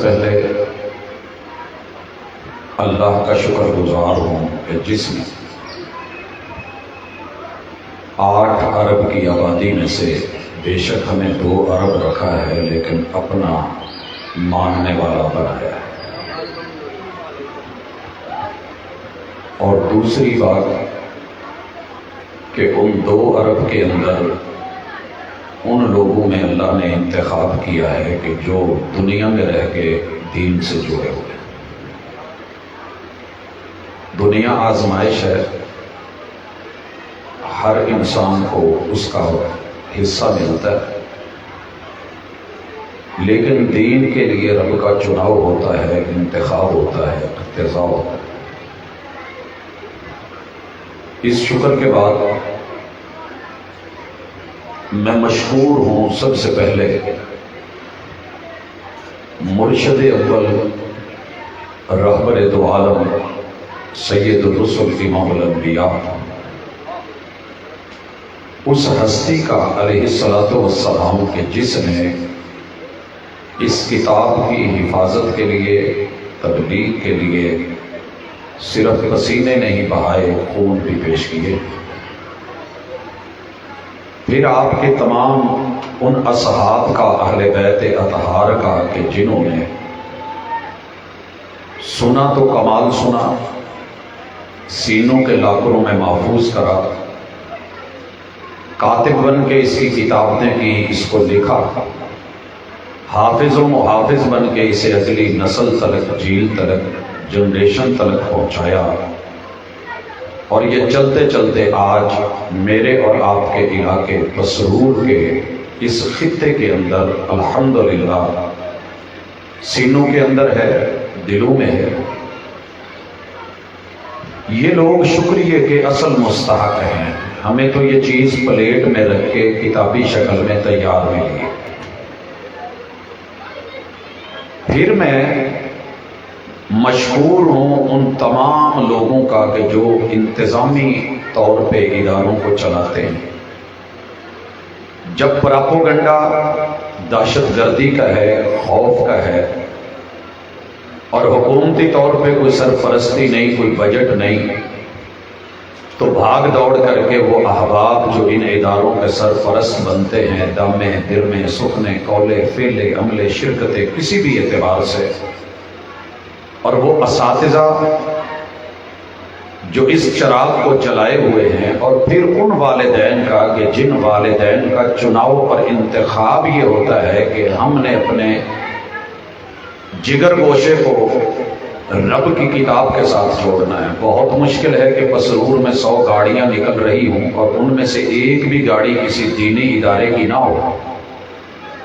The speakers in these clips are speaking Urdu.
پہلے اللہ کا شکر گزار ہوں کہ جس نے 8 ارب کی آبادی میں سے بے شک ہمیں 2 ارب رکھا ہے لیکن اپنا ماننے والا بنایا ہے۔ اور دوسری بات کہ ان 2 ارب کے اندر ان لوگوں میں اللہ نے انتخاب کیا ہے کہ جو دنیا میں رہ کے دین سے جڑے ہوئے۔ دنیا آزمائش ہے، ہر انسان کو اس کا حصہ ملتا ہے، لیکن دین کے لیے رب کا چناؤ ہوتا ہے، انتخاب ہوتا ہے، اقتضاء ہوتا ہے۔ اس شکر کے بعد میں مشکور ہوں سب سے پہلے مرشد اول رہبر دو عالم سید الرسل امام الانبیاء، اس ہستی کا علیہ الصلوۃ والسلام کہ جس نے اس کتاب کی حفاظت کے لیے، تبلیغ کے لیے صرف پسینے نہیں بہائے، خون بھی پیش کیے۔ پھر آپ کے تمام ان اصحاب کا، اہل بیت اطہار کا کہ جنہوں نے سنا تو کمال سنا، سینوں کے لاکروں میں محفوظ کرا، کاتب بن کے اس کی کتاب نے کی، اس کو لکھا، حافظ و محافظ بن کے اسے اگلی نسل تلک، جیل تلک، جنریشن تلک پہنچایا۔ اور یہ چلتے چلتے آج میرے اور آپ کے علاقے مسرور کے اس خطے کے اندر الحمدللہ سینوں کے اندر ہے، دلوں میں ہے۔ یہ لوگ شکریہ کے اصل مستحق ہیں، ہمیں تو یہ چیز پلیٹ میں رکھ کے کتابی شکل میں تیار ملی۔ پھر میں مشکور ہوں ان تمام لوگوں کا کہ جو انتظامی طور پہ اداروں کو چلاتے ہیں۔ جب پراپوگنڈا دہشت گردی کا ہے، خوف کا ہے، اور حکومتی طور پہ کوئی سرپرستی نہیں، کوئی بجٹ نہیں، تو بھاگ دوڑ کر کے وہ احباب جو ان اداروں کے سرپرست بنتے ہیں، دمے، درمے، سخنے، قولے، فعلے، عملے، شرکتیں، کسی بھی اعتبار سے، اور وہ اساتذہ جو اس چراغ کو جلائے ہوئے ہیں، اور پھر ان والدین کا کہ جن والدین کا چناؤ اور انتخاب یہ ہوتا ہے کہ ہم نے اپنے جگر گوشے کو رب کی کتاب کے ساتھ جوڑنا ہے۔ بہت مشکل ہے کہ مسرور میں 100 گاڑیاں نکل رہی ہوں اور ان میں سے ایک بھی گاڑی کسی دینی ادارے کی نہ ہو،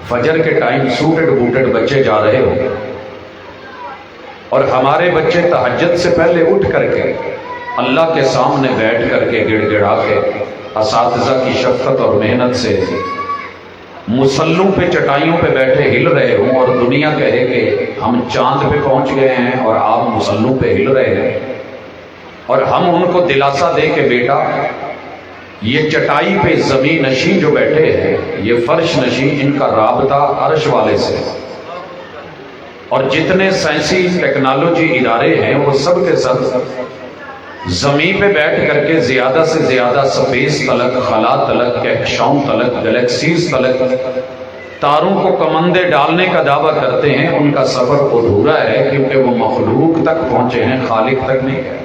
فجر کے ٹائم سوٹڈ بوٹڈ بچے جا رہے ہوں، اور ہمارے بچے تہجد سے پہلے اٹھ کر کے اللہ کے سامنے بیٹھ کر کے گڑ گڑا کے اساتذہ کی شفقت اور محنت سے مصلوں پہ، چٹائیوں پہ بیٹھے ہل رہے ہوں، اور دنیا کہے کہ ہم چاند پہ پہنچ گئے ہیں اور آپ مصلوں پہ ہل رہے ہیں، اور ہم ان کو دلاسا دے کہ بیٹا یہ چٹائی پہ زمین نشین جو بیٹھے ہیں، یہ فرش نشین، ان کا رابطہ عرش والے سے، اور جتنے سائنسی ٹیکنالوجی ادارے ہیں وہ سب کے سب زمین پہ بیٹھ کر کے زیادہ سے زیادہ سپیس تلک، خلا تلک، کہکشاؤں تلک، گلیکسیز تلک تاروں کو کمندے ڈالنے کا دعویٰ کرتے ہیں۔ ان کا سفر ادھورا ہے کیونکہ وہ مخلوق تک پہنچے ہیں، خالق تک نہیں ہے۔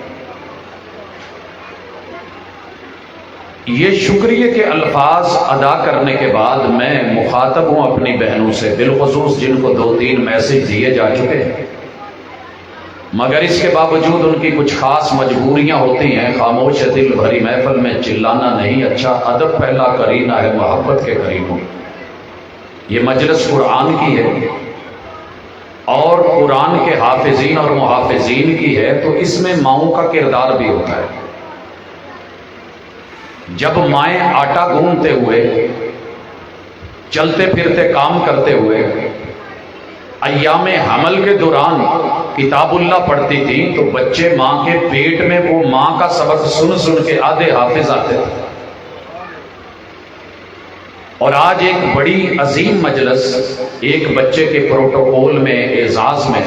یہ شکریہ کے الفاظ ادا کرنے کے بعد میں مخاطب ہوں اپنی بہنوں سے، بالخصوص جن کو 2-3 میسج دیے جا چکے ہیں، مگر اس کے باوجود ان کی کچھ خاص مجبوریاں ہوتی ہیں۔ خاموش دل بھری محفل میں چلانا نہیں اچھا، ادب پہلا کرینہ ہے محبت کے کرینوں۔ یہ مجلس قرآن کی ہے اور قرآن کے حافظین اور محافظین کی ہے، تو اس میں ماؤں کا کردار بھی ہوتا ہے۔ جب مائیں آٹا گوندتے ہوئے، چلتے پھرتے کام کرتے ہوئے، ایام حمل کے دوران کتاب اللہ پڑھتی تھیں، تو بچے ماں کے پیٹ میں وہ ماں کا سبق سن سن کے آدھے حافظ آتے تھے۔ اور آج ایک بڑی عظیم مجلس ایک بچے کے پروٹوکول میں اعزاز میں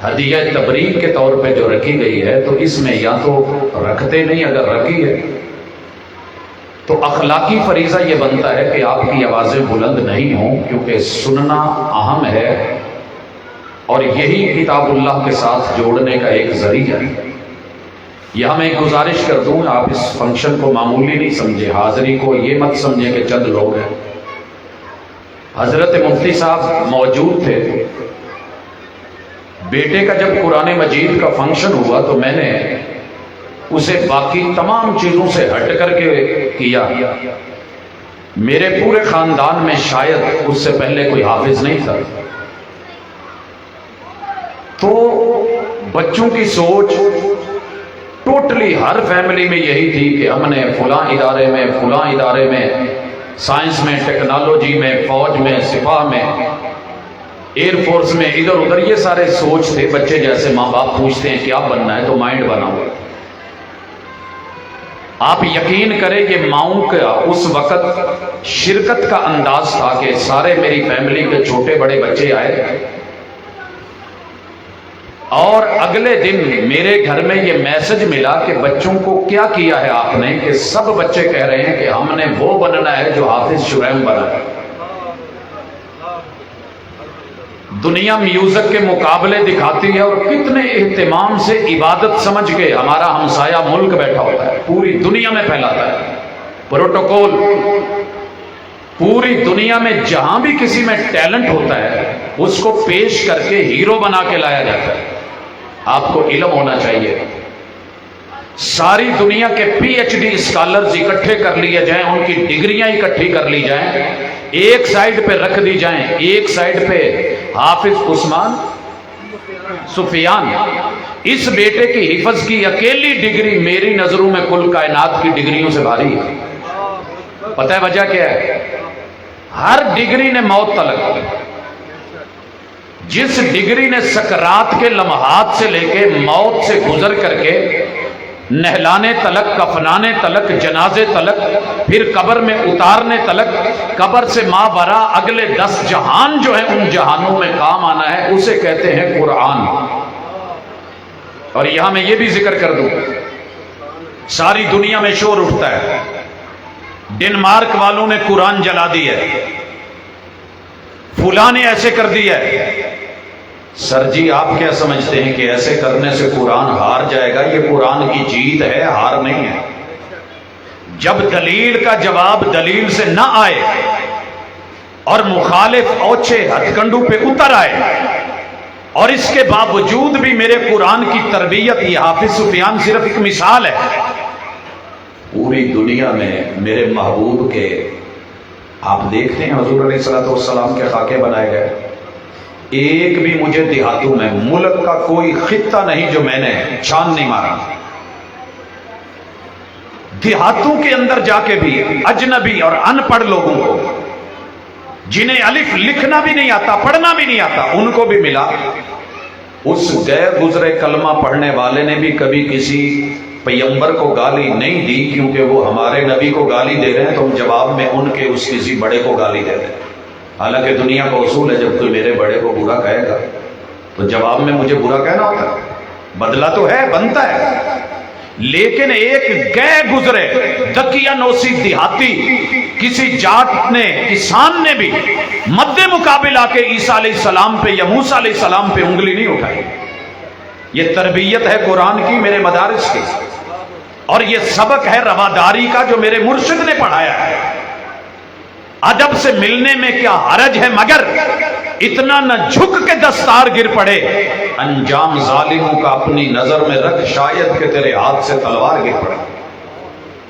ہدیہ تبریک کے طور پہ جو رکھی گئی ہے، تو اس میں یا تو رکھتے نہیں، اگر رکھی ہے تو اخلاقی فریضہ یہ بنتا ہے کہ آپ کی آوازیں بلند نہیں ہوں، کیونکہ سننا اہم ہے اور یہی کتاب اللہ کے ساتھ جوڑنے کا ایک ذریعہ ہے۔ یہاں میں ایک گزارش کر دوں، آپ اس فنکشن کو معمولی نہیں سمجھے، حاضری کو یہ مت سمجھیں کہ چند لوگ ہیں۔ حضرت مفتی صاحب موجود تھے، بیٹے کا جب قرآن مجید کا فنکشن ہوا تو میں نے اسے باقی تمام چیزوں سے ہٹ کر کے کیا۔ میرے پورے خاندان میں شاید اس سے پہلے کوئی حافظ نہیں تھا، تو بچوں کی سوچ ٹوٹلی ہر فیملی میں یہی تھی کہ ہم نے فلاں ادارے میں سائنس میں، ٹیکنالوجی میں، فوج میں، سپاہ میں، ایئر فورس میں، ادھر ادھر یہ سارے سوچ تھے۔ بچے جیسے ماں باپ پوچھتے ہیں کیا بننا ہے تو مائنڈ بناؤ۔ آپ یقین کریں کہ ماؤں کا اس وقت شرکت کا انداز تھا کہ سارے میری فیملی کے چھوٹے بڑے بچے آئے، اور اگلے دن میرے گھر میں یہ میسج ملا کہ بچوں کو کیا کیا ہے آپ نے، کہ سب بچے کہہ رہے ہیں کہ ہم نے وہ بننا ہے جو حافظ شریم بنا ہے۔ دنیا میوزک کے مقابلے دکھاتی ہے اور کتنے اہتمام سے عبادت سمجھ کے ہمارا ہمسایہ ملک بیٹھا ہوتا ہے، پوری دنیا میں پھیلاتا ہے پروٹوکول۔ پوری دنیا میں جہاں بھی کسی میں ٹیلنٹ ہوتا ہے اس کو پیش کر کے ہیرو بنا کے لایا جاتا ہے۔ آپ کو علم ہونا چاہیے، ساری دنیا کے پی ایچ ڈی اسکالرز اکٹھے کر لیے جائیں، ان کی ڈگریاں اکٹھی کر لی جائیں، ایک سائیڈ پہ رکھ دی جائیں، ایک سائیڈ پہ حافظ عثمان سفیان، اس بیٹے کی حفظ کی اکیلی ڈگری میری نظروں میں کل کائنات کی ڈگریوں سے بھاری ہے۔ پتہ ہے وجہ کیا ہے؟ ہر ڈگری نے موت تلک، جس ڈگری نے سکرات کے لمحات سے لے کے موت سے گزر کر کے نہلانے تلک، کفنانے تلک، جنازے تلک، پھر قبر میں اتارنے تلک، قبر سے ماورا اگلے 10 جہان جو ہیں ان جہانوں میں کام آنا ہے، اسے کہتے ہیں قرآن۔ اور یہاں میں یہ بھی ذکر کر دوں، ساری دنیا میں شور اٹھتا ہے ڈنمارک والوں نے قرآن جلا دی ہے، فلاں نے ایسے کر دیا ہے۔ سر جی آپ کیا سمجھتے ہیں کہ ایسے کرنے سے قرآن ہار جائے گا؟ یہ قرآن کی جیت ہے، ہار نہیں ہے۔ جب دلیل کا جواب دلیل سے نہ آئے اور مخالف اوچھے ہتھ کنڈو پہ اتر آئے، اور اس کے باوجود بھی میرے قرآن کی تربیت، یہ حافظ سفیان صرف ایک مثال ہے، پوری دنیا میں میرے محبوب کے آپ دیکھتے ہیں حضور علیہ السلام کے خاکے بنائے گئے۔ ایک بھی مجھے دیہاتوں میں ملک کا کوئی خطہ نہیں جو میں نے چھان نہیں مارا۔ دیہاتوں کے اندر جا کے بھی اجنبی اور ان پڑھ لوگوں کو، جنہیں الف لکھنا بھی نہیں آتا، پڑھنا بھی نہیں آتا، ان کو بھی ملا۔ اس غیر گزرے کلمہ پڑھنے والے نے بھی کبھی کسی پیغمبر کو گالی نہیں دی، کیونکہ وہ ہمارے نبی کو گالی دے رہے ہیں تو ہم جواب میں ان کے اس کسی بڑے کو گالی دے رہے ہیں۔ حالانکہ دنیا کا اصول ہے جب کوئی میرے بڑے کو برا کہے گا تو جواب میں مجھے برا کہنا ہوتا ہے، بدلہ تو ہے، بنتا ہے۔ لیکن ایک غیر گزرے دقیانوسی دیہاتی کسی جاٹ نے، کسان نے بھی مد مقابل آ کے عیسیٰ علیہ السلام پہ یا موسیٰ علیہ السلام پہ انگلی نہیں اٹھائی۔ یہ تربیت ہے قرآن کی میرے مدارس کی، اور یہ سبق ہے رواداری کا جو میرے مرشد نے پڑھایا ہے۔ ادب سے ملنے میں کیا حرج ہے، مگر اتنا نہ جھک کے دستار گر پڑے، انجام ظالموں کا اپنی نظر میں رکھ، شاید کہ تیرے ہاتھ سے تلوار گر پڑے۔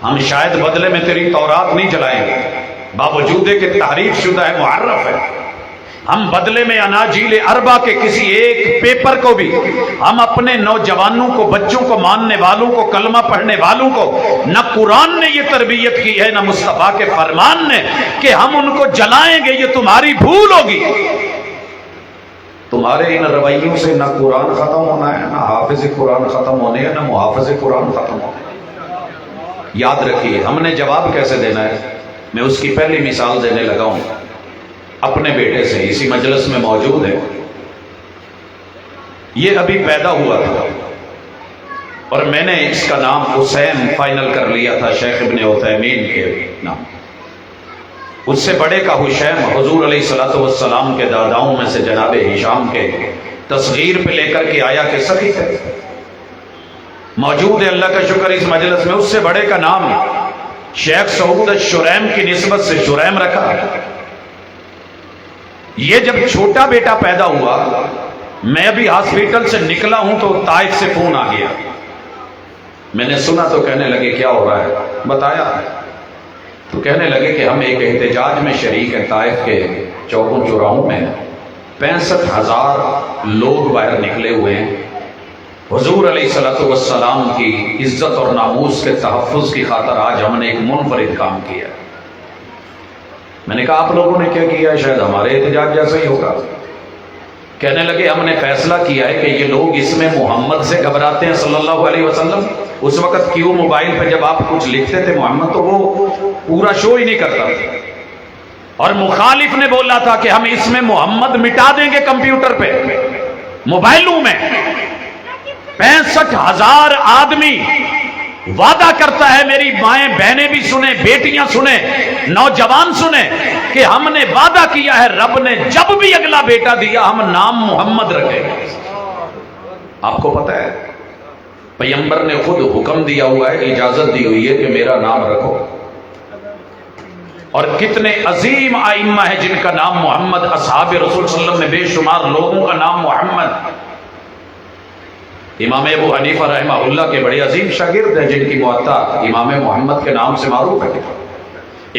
ہم شاید بدلے میں تیری تورات نہیں جلائیں گے، باوجود کہ تحریف شدہ ہے، محرف ہے۔ ہم بدلے میں اناجیل اربع کے کسی ایک پیپر کو بھی ہم اپنے نوجوانوں کو، بچوں کو، ماننے والوں کو، کلمہ پڑھنے والوں کو، نہ قرآن نے یہ تربیت کی ہے نہ مصطفیٰ کے فرمان نے کہ ہم ان کو جلائیں گے، یہ تمہاری بھول ہوگی۔ تمہارے ان رویوں سے نہ قرآن ختم ہونا ہے، نہ حافظ قرآن ختم ہونے ہے، نہ محافظ قرآن ختم ہونے۔ یاد رکھیے ہم نے جواب کیسے دینا ہے؟ میں اس کی پہلی مثال دینے لگا ہوں اپنے بیٹے سے، اسی مجلس میں موجود ہے، یہ ابھی پیدا ہوا تھا اور میں نے اس کا نام حسین فائنل کر لیا تھا، شیخ ابن عثیمین کے نام۔ اس سے بڑے کا حشیم حضور علیہ الصلوۃ والسلام کے داداؤں میں سے جناب ہشام کے تصغیر پہ لے کر کے آیا کہ سخی ہے، موجود ہے، اللہ کا شکر اس مجلس میں۔ اس سے بڑے کا نام شیخ سعود الشریم کی نسبت سے شریم رکھا۔ یہ جب چھوٹا بیٹا پیدا ہوا، میں ابھی ہاسپٹل سے نکلا ہوں تو طائف سے فون آ گیا، میں نے سنا تو کہنے لگے کیا ہو رہا ہے؟ بتایا تو کہنے لگے کہ ہم ایک احتجاج میں شریک ہیں، طائف کے چوکوں چوراہوں میں 65,000 لوگ باہر نکلے ہوئے ہیں، حضور علیہ الصلوۃ والسلام کی عزت اور ناموس کے تحفظ کی خاطر آج ہم نے ایک منفرد کام کیا۔ میں نے کہا آپ لوگوں نے کیا کیا؟ شاید ہمارے احتجاج جیسا ہی ہوگا۔ کہنے لگے ہم نے فیصلہ کیا ہے کہ یہ لوگ اس میں محمد سے گھبراتے ہیں صلی اللہ علیہ وسلم۔ اس وقت کیوں موبائل پہ جب آپ کچھ لکھتے تھے محمد تو وہ پورا شو ہی نہیں کرتا تھا، اور مخالف نے بولا تھا کہ ہم اس میں محمد مٹا دیں گے کمپیوٹر پہ، موبائلوں میں 65,000 آدمی وعدہ کرتا ہے، میری مائیں بہنیں بھی سنیں، بیٹیاں سنیں، نوجوان سنیں کہ ہم نے وعدہ کیا ہے، رب نے جب بھی اگلا بیٹا دیا ہم نام محمد رکھیں گے۔ آپ کو پتہ ہے پیغمبر نے خود حکم دیا ہوا ہے، اجازت دی ہوئی ہے کہ میرا نام رکھو، اور کتنے عظیم ائمہ ہیں جن کا نام محمد، اصحاب رسول صلی اللہ علیہ وسلم میں بے شمار لوگوں کا نام محمد۔ امام ابو حنیفہ رحمہ اللہ کے بڑے عظیم شاگرد ہیں جن کی موطا امام محمد کے نام سے معروف ہے۔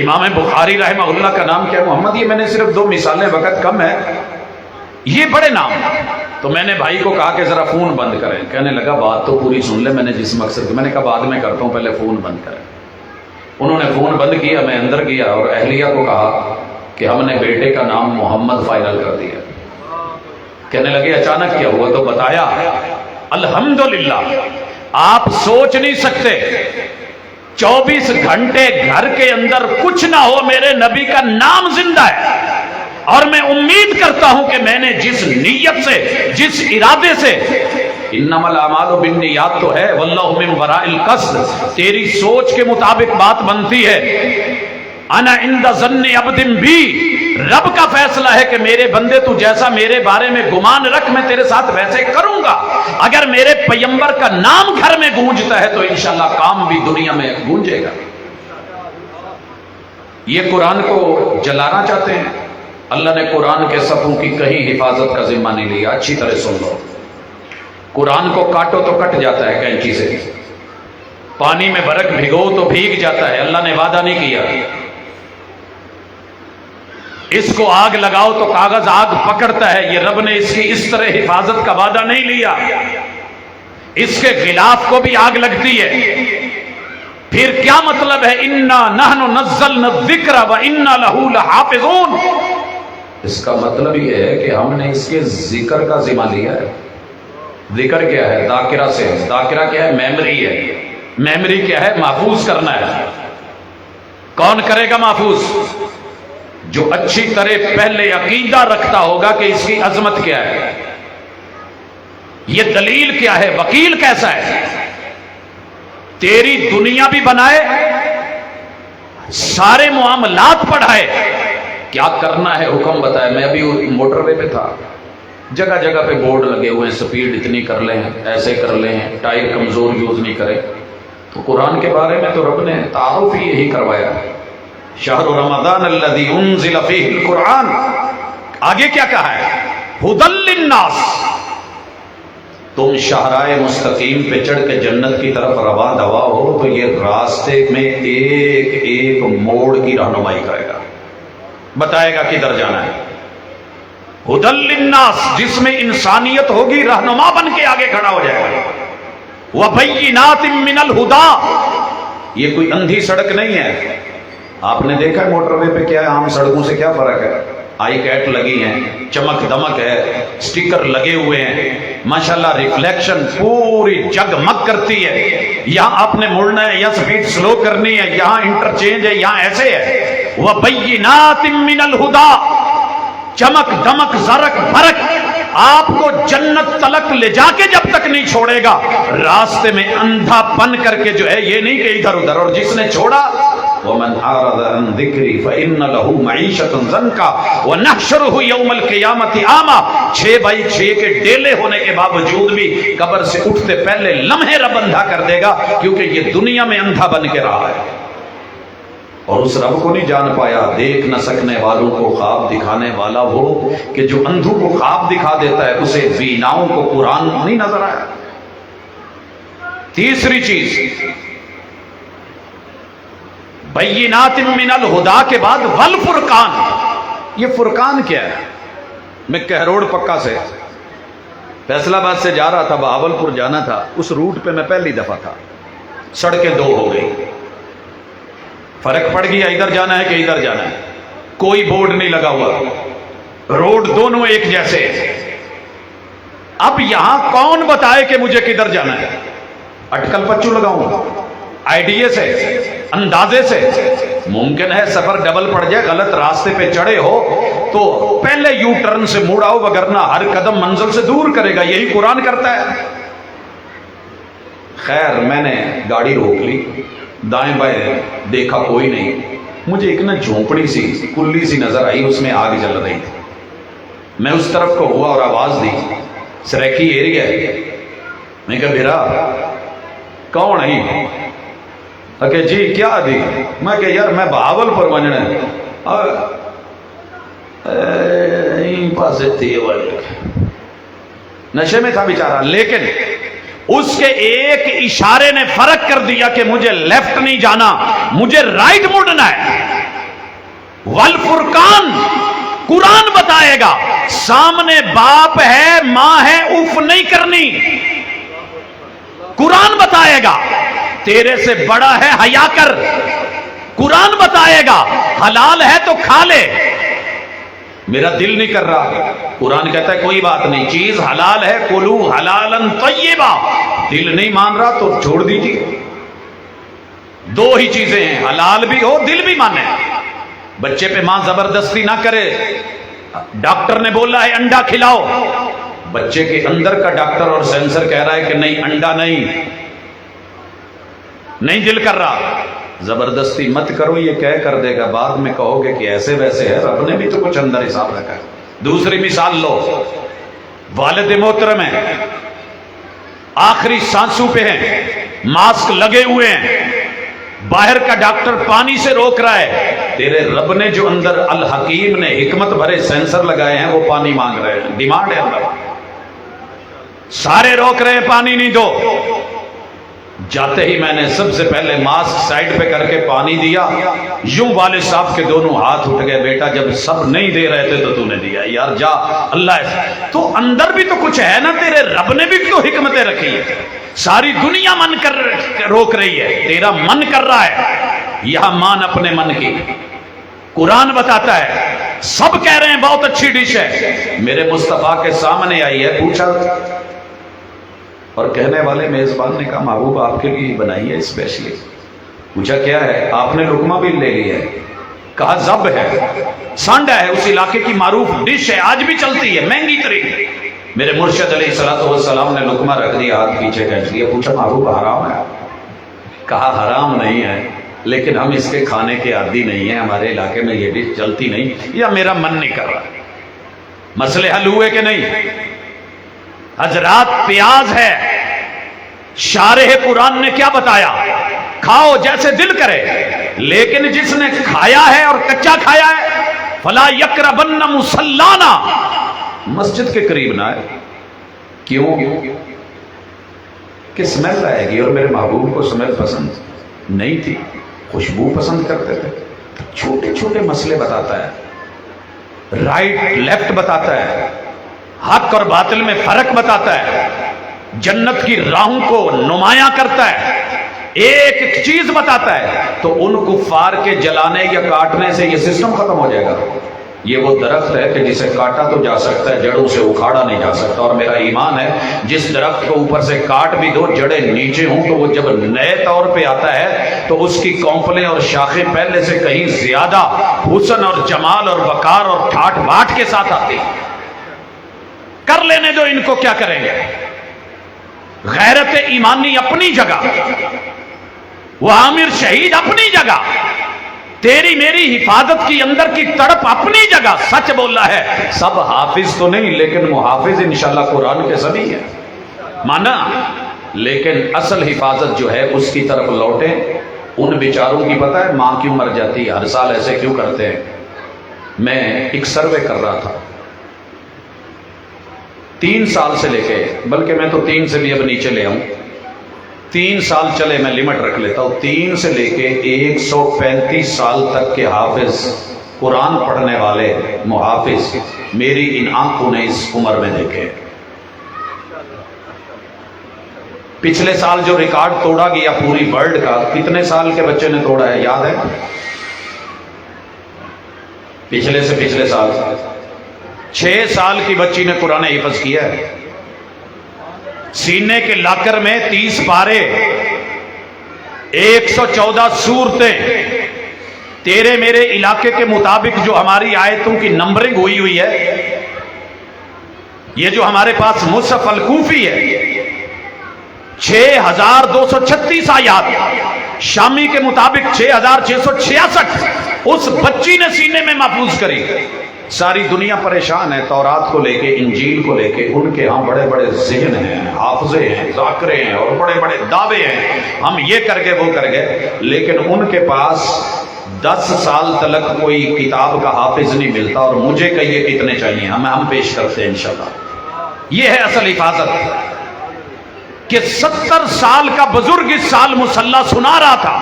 امام بخاری رحمہ اللہ کا نام کیا ہے؟ محمد۔ یہ میں نے صرف 2 مثالیں، وقت کم ہے، یہ بڑے نام۔ تو میں نے بھائی کو کہا کہ ذرا فون بند کریں، کہنے لگا بات تو پوری سن لے، میں نے جس مقصد کی، میں نے کہا بعد میں کرتا ہوں، پہلے فون بند کریں۔ انہوں نے فون بند کیا، میں اندر گیا اور اہلیہ کو کہا کہ ہم نے بیٹے کا نام محمد فائنل کر دیا۔ کہنے لگے اچانک کیا ہوا؟ تو بتایا الحمدللہ، آپ سوچ نہیں سکتے 24 گھنٹے گھر کے اندر کچھ نہ ہو، میرے نبی کا نام زندہ ہے، اور میں امید کرتا ہوں کہ میں نے جس نیت سے، جس ارادے سے، انما الاعمال بالنیات تو ہے، واللہ من وراء القصد، تیری سوچ کے مطابق بات بنتی ہے۔ انا عند ظن عبد بی، رب کا فیصلہ ہے کہ میرے بندے تو جیسا میرے بارے میں گمان رکھ میں تیرے ساتھ ویسے کروں گا۔ اگر میرے پیغمبر کا نام گھر میں گونجتا ہے تو انشاءاللہ کام بھی دنیا میں گونجے گا۔ یہ قرآن کو جلانا چاہتے ہیں، اللہ نے قرآن کے صفوں کی کہیں حفاظت کا ذمہ نہیں لیا۔ اچھی طرح سن لو، قرآن کو کاٹو تو کٹ جاتا ہے کینچی سے، پانی میں برک بھگو تو بھیگ جاتا ہے، اللہ نے وعدہ نہیں کیا۔ اس کو آگ لگاؤ تو کاغذ آگ پکڑتا ہے، یہ رب نے اس کی اس طرح حفاظت کا وعدہ نہیں لیا۔ اس کے غلاف کو بھی آگ لگتی ہے۔ پھر کیا مطلب ہے انا نحن نزلنا الذکر وانا لہ لحافظون؟ اس کا مطلب یہ ہے کہ ہم نے اس کے ذکر کا ذمہ لیا ہے۔ ذکر کیا ہے؟ ذاکرہ سے۔ ذاکرہ کیا ہے؟ میموری ہے۔ میموری کیا ہے؟ محفوظ کرنا ہے۔ کون کرے گا محفوظ؟ جو اچھی طرح پہلے عقیدہ رکھتا ہوگا کہ اس کی عظمت کیا ہے، یہ دلیل کیا ہے، وکیل کیسا ہے، تیری دنیا بھی بنائے، سارے معاملات پڑھائے، کیا کرنا ہے حکم بتائے۔ میں ابھی موٹر وے پہ تھا، جگہ جگہ پہ بورڈ لگے ہوئے ہیں، سپیڈ اتنی کر لیں، ایسے کر لیں، ٹائر کمزور یوز نہیں کرے۔ تو قرآن کے بارے میں تو رب نے تعارف ہی یہی کروایا، شہر رمضان الذی انزل فیہ القرآن۔ آگے کیا کہا ہے؟ ھدی للناس، تم شاہراہ مستقیم پہ چڑھ کے جنت کی طرف رواں دوا ہو تو یہ راستے میں ایک ایک موڑ کی رہنمائی کرے گا، بتائے گا کدھر جانا ہے۔ ھدی للناس، جس میں انسانیت ہوگی، رہنما بن کے آگے کھڑا ہو جائے گا۔ وبینات من الہدی، یہ کوئی اندھی سڑک نہیں ہے۔ آپ نے دیکھا موٹر وے پہ کیا ہے، عام سڑکوں سے کیا فرق ہے؟ آئی کیٹ لگی ہیں، چمک دمک ہے، سٹیکر لگے ہوئے ہیں، ماشاءاللہ ریفلیکشن پوری جگمگ کرتی ہے. یہاں آپ نے مڑنا ہے یا سپیڈ سلو کرنی ہے، یہاں انٹرچینج ہے، یہاں ایسے ہے. وَبَيِّنَاتٍ مِّنَ الْهُدَىٰ، چمک دمک زرق برق آپ کو جنت تلک لے جا کے جب تک نہیں چھوڑے گا. راستے میں اندھا پن کر کے جو ہے یہ نہیں کہ ادھر ادھر. اور جس نے چھوڑا وَمَنْ أَعْرَضَ عَنْ ذِكْرِي فَإِنَّ لَهُ مَعِيشَةً ضَنْكًا وَنَحْشُرُهُ يَوْمَ الْقِيَامَةِ أَعْمَىٰ. 6x6 کے ڈیلے ہونے کے باوجود بھی قبر سے اٹھتے پہلے لمحے رب اندھا کر دے گا، کیونکہ یہ دنیا میں اندھا بن کے رہا ہے اور اس رب کو نہیں جان پایا. دیکھ نہ سکنے والوں کو خواب دکھانے والا وہ کہ جو اندھوں کو خواب دکھا دیتا ہے، اسے بیناؤں کو قرآن نہیں نظر آیا. تیسری چیز بینات من الہدا کے بعد والفرقان. یہ فرقان کیا ہے؟ میں کہروڑ پکا سے فیصل آباد سے جا رہا تھا، بہاولپور جانا تھا. اس روٹ پہ میں پہلی دفعہ تھا. سڑکیں دو ہو گئی، فرق پڑ گیا ادھر جانا ہے کہ ادھر جانا ہے. کوئی بورڈ نہیں لگا ہوا، روڈ دونوں ایک جیسے. اب یہاں کون بتائے کہ مجھے کدھر جانا ہے؟ اٹکل پچو لگاؤں آئیڈیے سے، اندازے سے؟ ممکن ہے سفر ڈبل پڑ جائے، غلط راستے پہ چڑھے ہو تو پہلے یو ٹرن سے موڑ آؤ، وگرنہ ہر قدم منزل سے دور کرے گا. یہی قرآن کرتا ہے. خیر میں نے گاڑی روک لی، دائیں بائیں دیکھا کوئی نہیں. مجھے ایک نا جھونپڑی سی کلی سی نظر آئی، اس میں آگ جل رہی تھی. میں اس طرف کو ہوا اور آواز دی، سریکی ایریا ہے. میں کہا بھیرا کون ہے؟ کہ جی کیا دی؟ میں کہ یار میں بہاولپور ونجنا پاسے تھی. نشے میں تھا بیچارہ، لیکن اس کے ایک اشارے نے فرق کر دیا کہ مجھے لیفٹ نہیں جانا، مجھے رائٹ مڑنا ہے. والفرقان قرآن بتائے گا. سامنے باپ ہے ماں ہے، اف نہیں کرنی. قرآن بتائے گا. تیرے سے بڑا ہے حیا کر. قرآن بتائے گا. حلال ہے تو کھا لے. میرا دل نہیں کر رہا، قرآن کہتا ہے کوئی بات نہیں، چیز حلال ہے، کلو حلالا طیبا. دل نہیں مان رہا تو چھوڑ دیجیے. دو ہی چیزیں ہیں، حلال بھی ہو دل بھی مانے. بچے پہ ماں زبردستی نہ کرے. ڈاکٹر نے بولا ہے انڈا کھلاؤ، بچے کے اندر کا ڈاکٹر اور سینسر کہہ رہا ہے کہ نہیں انڈا نہیں دل کر رہا. زبردستی مت کرو، یہ کہہ کر دے گا، بعد میں کہو گے کہ ایسے ویسے ہے، رب نے بھی تو کچھ اندر حساب رکھا ہے. دوسری مثال لو، والد محترم ہیں، آخری سانسوں پہ ہیں، ماسک لگے ہوئے ہیں، باہر کا ڈاکٹر پانی سے روک رہا ہے. تیرے رب نے جو اندر الحکیم نے حکمت بھرے سینسر لگائے ہیں وہ پانی مانگ رہے ہیں. ڈیمانڈ ہے اللہ. سارے روک رہے ہیں پانی نہیں دو. جاتے ہی میں نے سب سے پہلے ماسک سائڈ پہ کر کے پانی دیا. یوں والد صاحب کے دونوں ہاتھ اٹھ گئے، بیٹا جب سب نہیں دے رہے تھے تو نے دیا. یار جا، اللہ تو اندر بھی تو کچھ ہے نا، تیرے رب نے بھی تو حکمتیں رکھی ہے. ساری دنیا من کر روک رہی ہے، تیرا من کر رہا ہے. یہاں مان اپنے من کی. قرآن بتاتا ہے، سب کہہ رہے ہیں بہت اچھی ڈش ہے، میرے مصطفیٰ کے سامنے آئی ہے، پوچھا اور کہنے والے میزبان نے کہا محبوب آپ کے لیے بنائی ہے اسپیشلی. پوچھا کیا ہے؟ آپ نے لقمہ بھی لے لی ہے. کہا زب ہے، سانڈا ہے، اس علاقے کی معروف ڈش ہے، آج بھی چلتی ہے، مہنگی ترین. میرے مرشد علیہ الصلوۃ والسلام نے لقمہ رکھ دیا، ہاتھ پیچھے کھینچ لیا. پوچھا محبوب حرام ہے؟ کہا حرام نہیں ہے، لیکن ہم اس کے کھانے کے عادی نہیں ہیں، ہمارے علاقے میں یہ ڈش چلتی نہیں، یا میرا من نہیں کر رہا. مسئلے حل ہوئے کہ نہیں؟ حضرات پیاز ہے، شارح قرآن نے کیا بتایا؟ کھاؤ جیسے دل کرے، لیکن جس نے کھایا ہے اور کچا کھایا ہے فلا یقربن مصلانا، مسجد کے قریب نہ آئے. کیوں؟ کہ سمیل آئے گی. اور میرے محبوب کو سمیل پسند نہیں تھی، خوشبو پسند کرتے تھے. چھوٹے چھوٹے مسئلے بتاتا ہے، رائٹ لیفٹ بتاتا ہے، حق اور باطل میں فرق بتاتا ہے، جنت کی راہوں کو نمایاں کرتا ہے، ایک ایک چیز بتاتا ہے. تو ان کفار کے جلانے یا کاٹنے سے یہ سسٹم ختم ہو جائے گا. یہ وہ درخت ہے کہ جسے کاٹا تو جا سکتا ہے، جڑوں سے اکھاڑا نہیں جا سکتا. اور میرا ایمان ہے جس درخت کو اوپر سے کاٹ بھی دو، جڑیں نیچے ہوں، تو وہ جب نئے طور پہ آتا ہے تو اس کی کونپلیں اور شاخیں پہلے سے کہیں زیادہ حسن اور جمال اور وقار اور ٹھاٹ باٹ کے ساتھ آتی. کر لینے دو ان کو، کیا کریں گے. غیرت ایمانی اپنی جگہ، وہ عامر شہید اپنی جگہ، تیری میری حفاظت کی اندر کی تڑپ اپنی جگہ. سچ بولا ہے، سب حافظ تو نہیں لیکن محافظ انشاءاللہ قرآن کے سبھی ہیں، مانا. لیکن اصل حفاظت جو ہے اس کی طرف لوٹیں. ان بیچاروں کی پتہ ہے ماں کیوں مر جاتی ہے، ہر سال ایسے کیوں کرتے ہیں. میں ایک سروے کر رہا تھا 3 سال سے لے کے، بلکہ میں تو 3 سے بھی اب نیچے لے آؤں، 3 سال چلے، میں لمٹ رکھ لیتا ہوں. 3 سے لے کے 135 سال تک کے حافظ، قرآن پڑھنے والے محافظ میری ان آنکھوں نے اس عمر میں دیکھے. پچھلے سال جو ریکارڈ توڑا گیا پوری ورلڈ کا، کتنے سال کے بچے نے توڑا ہے یاد ہے؟ پچھلے سے پچھلے سال 6 سال کی بچی نے قرآن حفظ کیا ہے. سینے کے لاکر میں 30 پارے، 114 سورتیں. تیرے میرے علاقے کے مطابق جو ہماری آیتوں کی نمبرنگ ہوئی ہے، یہ جو ہمارے پاس مصحف الکوفی ہے، 6236 آیات. شامی کے مطابق 6666 اس بچی نے سینے میں محفوظ کری. ساری دنیا پریشان ہے تورات کو لے کے، انجیل کو لے کے. ان کے ہاں بڑے بڑے ذہن ہیں، حافظے ہیں، ذاکرے ہیں اور بڑے بڑے دعوے ہیں، ہم یہ کر گئے وہ کر گئے. لیکن ان کے پاس 10 سال تلک کوئی کتاب کا حافظ نہیں ملتا. اور مجھے کہیے کتنے چاہیے، ہم پیش کرتے ہیں انشاءاللہ. یہ ہے اصل حفاظت کہ 70 سال کا بزرگ اس سال مصلی سنا رہا تھا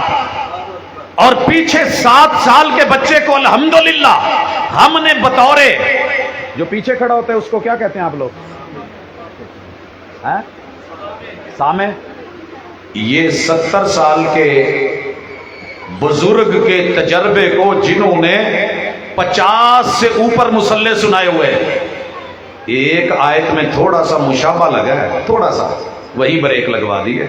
اور پیچھے 7 سال کے بچے کو الحمدللہ ہم نے بطورے، جو پیچھے کھڑا ہوتا ہے اس کو کیا کہتے ہیں آپ لوگ؟ سامع. یہ 70 سال کے بزرگ کے تجربے کو جنہوں نے 50 سے اوپر مصلی سنائے ہوئے، ایک آیت میں تھوڑا سا مشابہ لگا ہے، تھوڑا سا وہی بریک لگوا دی ہے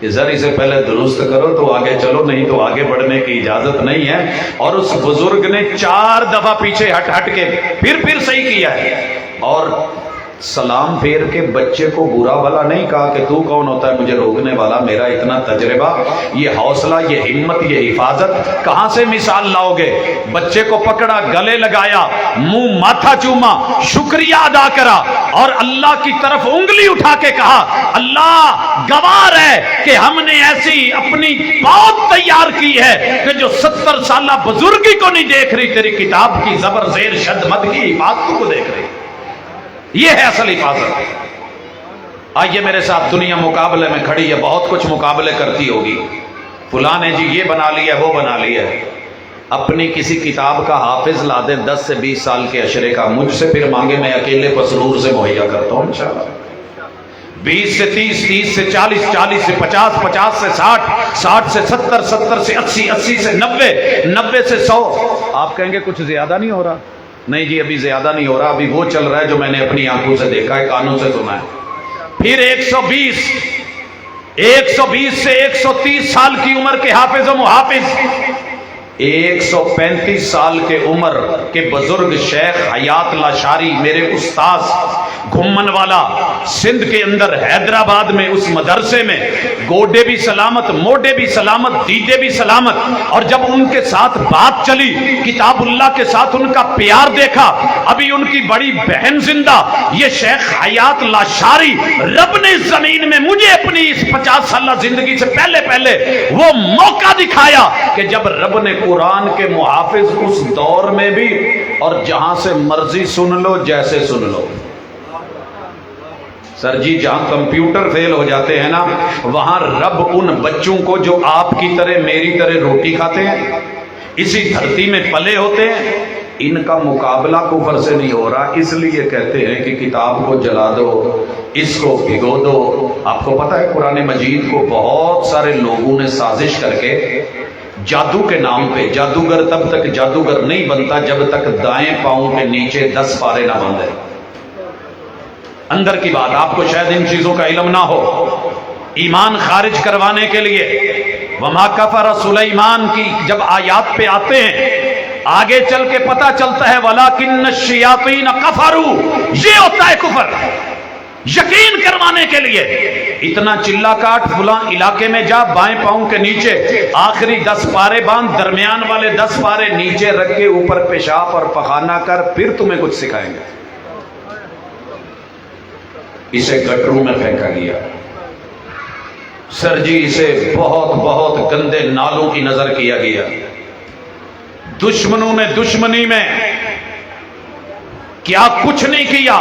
کہ ذرا سے پہلے درست کرو تو آگے چلو، نہیں تو آگے بڑھنے کی اجازت نہیں ہے. اور اس بزرگ نے 4 دفعہ پیچھے ہٹ کے پھر صحیح کیا ہے. اور سلام پھیر کے بچے کو برا بھلا نہیں کہا کہ تو کون ہوتا ہے مجھے روکنے والا، میرا اتنا تجربہ، یہ حوصلہ، یہ ہمت، یہ حفاظت کہاں سے مثال لاؤ گے. بچے کو پکڑا، گلے لگایا، منہ ماتھا چوما، شکریہ ادا کرا اور اللہ کی طرف انگلی اٹھا کے کہا اللہ گوار ہے کہ ہم نے ایسی اپنی بہت تیار کی ہے کہ جو 70 سالہ بزرگی کو نہیں دیکھ رہی، تیری کتاب کی زبر زیر شد مد کی حفاظت کو دیکھ رہی. یہ ہے اصل حفاظت. آئیے میرے ساتھ، دنیا مقابلے میں کھڑی ہے، بہت کچھ مقابلے کرتی ہوگی. فلاں نے جی یہ بنا لیا وہ بنا لیا. اپنی کسی کتاب کا حافظ لا دے 10 سے 20 سال کے عشرے کا، مجھ سے پھر مانگے، میں اکیلے پسرور سے مہیا کرتا ہوں انشاءاللہ. 20 سے 30، 30 سے 40، 40 سے 50، 50 سے 60، 60 سے 70، 70 سے 80، 80 سے 90، 90 سے 100. آپ کہیں گے کچھ زیادہ نہیں ہو رہا؟ نہیں جی ابھی زیادہ نہیں ہو رہا، ابھی وہ چل رہا ہے جو میں نے اپنی آنکھوں سے دیکھا ہے، کانوں سے سنا ہے. پھر 120 سے 130 سال کی عمر کے حافظ و محافظ، 135 سال کے عمر کے بزرگ شیخ حیات لاشاری، میرے استاذ، گھمن والا، سندھ کے اندر حیدرآباد میں اس مدرسے میں، گوڈے بھی سلامت، موڈے بھی سلامت، دیدے بھی سلامت. اور جب ان کے ساتھ بات چلی، کتاب اللہ کے ساتھ ان کا پیار دیکھا، ابھی ان کی بڑی بہن زندہ، یہ شیخ حیات لاشاری، رب نے اس زمین میں مجھے اپنی اس 50 سالہ زندگی سے پہلے وہ موقع دکھایا کہ جب رب نے قرآن کے محافظ اس دور میں بھی، اور جہاں سے مرضی سن لو، جیسے سن لو. سر جی جہاں کمپیوٹر فیل ہو جاتے ہیں نا، وہاں رب ان بچوں کو جو آپ کی طرح میری طرح روٹی کھاتے ہیں، اسی دھرتی میں پلے ہوتے ہیں، ان کا مقابلہ کفر سے نہیں ہو رہا. اس لیے کہتے ہیں کہ کتاب کو جلا دو، اس کو بھگو دو. آپ کو پتہ ہے قرآن مجید کو بہت سارے لوگوں نے سازش کر کے جادو کے نام پہ جادوگر تب تک جادوگر نہیں بنتا جب تک دائیں پاؤں کے نیچے 10 پارے نہ باندھے. اندر کی بات، آپ کو شاید ان چیزوں کا علم نہ ہو. ایمان خارج کروانے کے لیے وما کفر سلیمان کی جب آیات پہ آتے ہیں آگے چل کے پتہ چلتا ہے وَلَٰكِنَّ الشَّيَاطِينَ كَفَرُوا، یہ ہوتا ہے کفر. یقین کروانے کے لیے اتنا چلا کاٹ فلاں علاقے میں جا، بائیں پاؤں کے نیچے آخری 10 پارے باندھ، درمیان والے 10 پارے نیچے رکھ کے اوپر پیشاب اور پخانہ کر، پھر تمہیں کچھ سکھائیں گے. اسے گٹروں میں پھینکا گیا. سر جی اسے بہت بہت گندے نالوں کی نظر کیا گیا. دشمنوں میں دشمنی میں کیا کچھ نہیں کیا.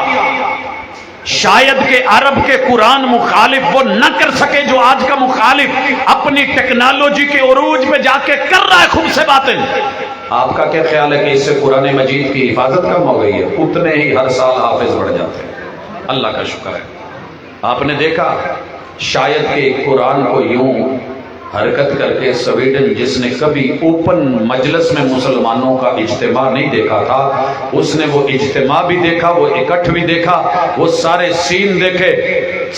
شاید کہ عرب کے قرآن مخالف وہ نہ کر سکے جو آج کا مخالف اپنی ٹیکنالوجی کے عروج پہ جا کے کر رہا ہے خوب سے باتیں. آپ کا کیا خیال ہے کہ اس سے قرآن مجید کی حفاظت کم ہو گئی ہے؟ اتنے ہی ہر سال حافظ بڑھ جاتے ہیں. اللہ کا شکر ہے. آپ نے دیکھا شاید کہ قرآن کو یوں حرکت کر کے سویڈن جس نے کبھی اوپن مجلس میں مسلمانوں کا اجتماع نہیں دیکھا تھا، اس نے وہ اجتماع بھی دیکھا، وہ اکٹھ بھی دیکھا، وہ سارے سین دیکھے،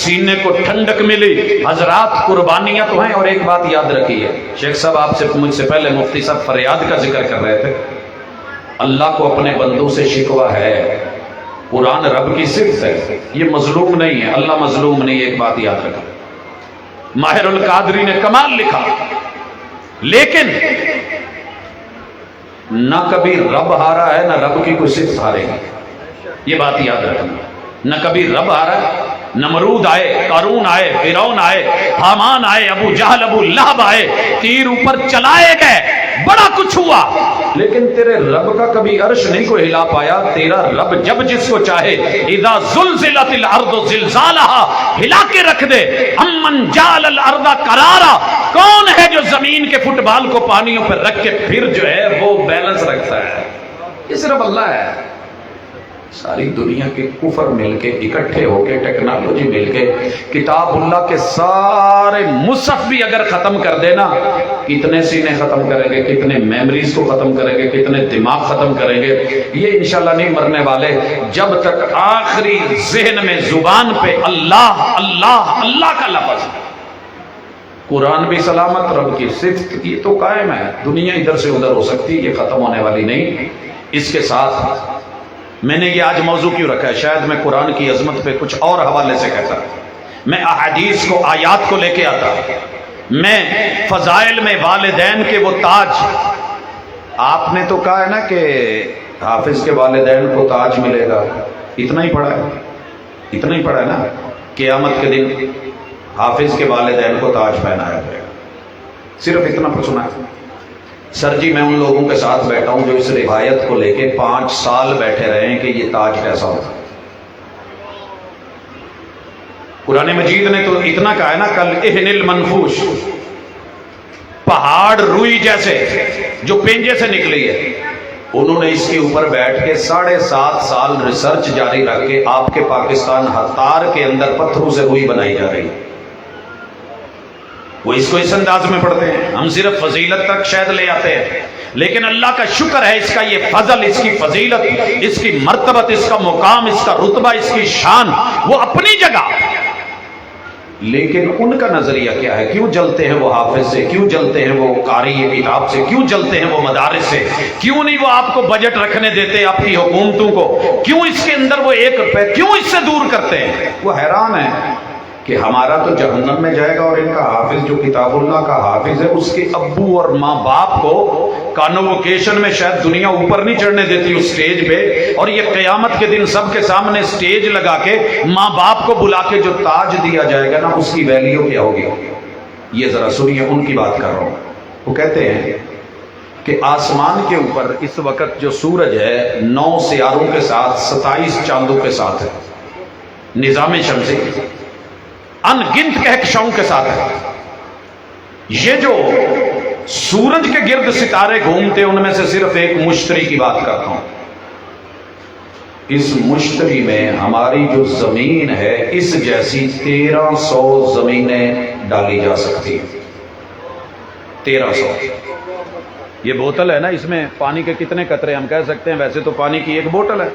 سینے کو ٹھنڈک ملی. حضرات قربانیاں تو ہیں. اور ایک بات یاد رکھیے، شیخ صاحب آپ سے مجھ سے پہلے مفتی صاحب فریاد کا ذکر کر رہے تھے. اللہ کو اپنے بندوں سے شکوہ ہے. قرآن رب کی صفت ہے، یہ مظلوم نہیں ہے. اللہ مظلوم نہیں. ایک بات یاد رکھیں، ماہر القادری نے کمال لکھا، لیکن نہ کبھی رب ہارا ہے نہ رب کی کوئی صفت ہارے گی. یہ بات یاد رکھنا. نہ کبھی رب ہارا ہے. نمرود آئے، قارون آئے، فرعون آئے، حامان آئے، ابو جہل ابو لہب آئے، تیر اوپر چلائے گئے، بڑا کچھ ہوا، لیکن تیرے رب کا کبھی عرش نہیں کو ہلا پایا. تیرا رب جب جس کو چاہے اذا زلزلت الارض زلزالها ہلا کے رکھ دے. امن جعل الارض قرارا، کون ہے جو زمین کے فٹ بال کو پانیوں پر رکھ کے پھر جو ہے وہ بیلنس رکھتا ہے؟ یہ صرف اللہ ہے. ساری دنیا کے کفر مل کے اکٹھے ہو کے ٹیکنالوجی مل کے کتاب اللہ کے سارے مصحف بھی اگر ختم کر دینا، کتنے سینے ختم کریں گے، کتنے میموریز کو ختم کریں گے، کتنے دماغ ختم کریں گے. یہ انشاءاللہ نہیں مرنے والے جب تک آخری ذہن میں زبان پہ اللہ اللہ اللہ کا لفظ. قرآن بھی سلامت، رب کی صفت یہ تو قائم ہے. دنیا ادھر سے ادھر ہو سکتی، یہ ختم ہونے والی نہیں. اس کے ساتھ میں نے یہ آج موضوع کیوں رکھا ہے، شاید میں قرآن کی عظمت پہ کچھ اور حوالے سے کہتا، میں احادیث کو آیات کو لے کے آتا، میں فضائل میں والدین کے وہ تاج. آپ نے تو کہا ہے نا کہ حافظ کے والدین کو تاج ملے گا، اتنا ہی پڑھا ہے، اتنا ہی پڑھا ہے نا. قیامت کے دن حافظ کے والدین کو تاج پہنایا جائے گا، صرف اتنا پر سنا ہے. سر جی میں ان لوگوں کے ساتھ بیٹھا ہوں جو اس روایت کو لے کے 5 سال بیٹھے رہے ہیں کہ یہ تاج کیسا ہوگا. قرآن مجید نے تو اتنا کہا ہے نا، کل اہن المنفوش، پہاڑ روئی جیسے جو پنجے سے نکلی ہے. انہوں نے اس کے اوپر بیٹھ کے 7.5 سال ریسرچ جاری رکھ کے آپ کے پاکستان ہتار کے اندر پتھروں سے روئی بنائی جا رہی ہے. وہ اس کو اس انداز میں پڑھتے ہیں، ہم صرف فضیلت تک شاید لے آتے ہیں، لیکن اللہ کا شکر ہے اس کا یہ فضل، اس کی فضیلت، اس کی مرتبت، اس کا مقام، اس کا رتبہ، اس کی شان وہ اپنی جگہ. لیکن ان کا نظریہ کیا ہے؟ کیوں جلتے ہیں وہ حافظ سے؟ کیوں جلتے ہیں وہ قاری کتاب سے؟ کیوں جلتے ہیں وہ مدارس سے؟ کیوں نہیں وہ آپ کو بجٹ رکھنے دیتے آپ کی حکومتوں کو؟ کیوں اس کے اندر وہ 1 روپے کیوں اس سے دور کرتے ہیں؟ وہ حیران ہے کہ ہمارا تو جہنم میں جائے گا اور ان کا حافظ جو کتاب اللہ کا حافظ ہے اس کے ابو اور ماں باپ کو کانووکیشن میں شاید دنیا اوپر نہیں چڑھنے دیتی اس سٹیج پہ، اور یہ قیامت کے دن سب کے سامنے سٹیج لگا کے ماں باپ کو بلا کے جو تاج دیا جائے گا نا، اس کی ویلیو کیا ہوگی؟ یہ ذرا سنیے، ان کی بات کر رہا ہوں. وہ کہتے ہیں کہ آسمان کے اوپر اس وقت جو سورج ہے 9 سیاروں کے ساتھ 27 چاندوں کے ساتھ ہے، نظام شمسی ان گنت کہکشاؤں کے ساتھ ہے. یہ جو سورج کے گرد ستارے گھومتے ان میں سے صرف ایک مشتری کی بات کرتا ہوں. اس مشتری میں ہماری جو زمین ہے اس جیسی 1300 زمینیں ڈالی جا سکتی ہیں. 1300. یہ بوتل ہے نا، اس میں پانی کے کتنے قطرے ہم کہہ سکتے ہیں؟ ویسے تو پانی کی ایک بوتل ہے،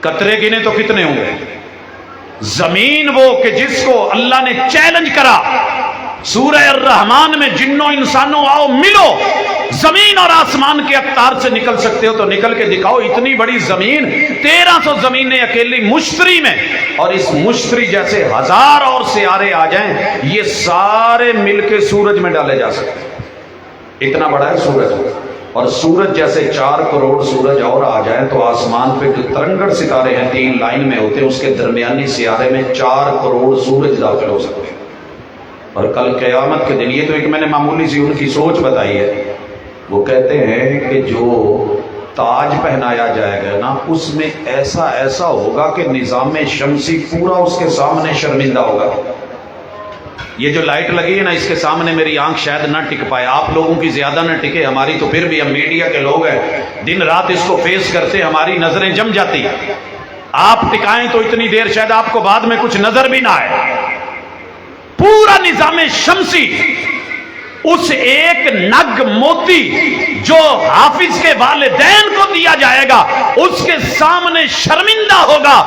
قطرے گنے تو کتنے ہوں گے؟ زمین وہ کہ جس کو اللہ نے چیلنج کرا سورہ الرحمن میں، جنوں انسانوں آؤ ملو، زمین اور آسمان کے اقطار سے نکل سکتے ہو تو نکل کے دکھاؤ. اتنی بڑی زمین، 1300 زمینیں اکیلی مشتری میں، اور اس مشتری جیسے 1000 اور سیارے آ جائیں، یہ سارے مل کے سورج میں ڈالے جا سکتے ہیں. اتنا بڑا ہے سورج. اور سورج جیسے 4 کروڑ سورج اور آ جائیں تو آسمان پہ جو ترنگڑ ستارے ہیں 3 لائن میں ہوتے ہیں، اس کے درمیانی سیارے میں 4 کروڑ سورج داخل ہو سکتے ہیں. اور کل قیامت کے دن، یہ تو ایک میں نے معمولی سی ان کی سوچ بتائی ہے، وہ کہتے ہیں کہ جو تاج پہنایا جائے گا نا، اس میں ایسا ایسا ہوگا کہ نظام شمسی پورا اس کے سامنے شرمندہ ہوگا. یہ جو لائٹ لگی ہے نا، اس کے سامنے میری آنکھ شاید نہ ٹک پائے، آپ لوگوں کی زیادہ نہ ٹکے، ہماری تو پھر بھی، ہم میڈیا کے لوگ ہیں، دن رات اس کو فیس کرتے، ہماری نظریں جم جاتی. آپ ٹکائیں تو اتنی دیر شاید آپ کو بعد میں کچھ نظر بھی نہ آئے. پورا نظام شمسی اس ایک نگ موتی جو حافظ کے والدین کو دیا جائے گا اس کے سامنے شرمندہ ہوگا،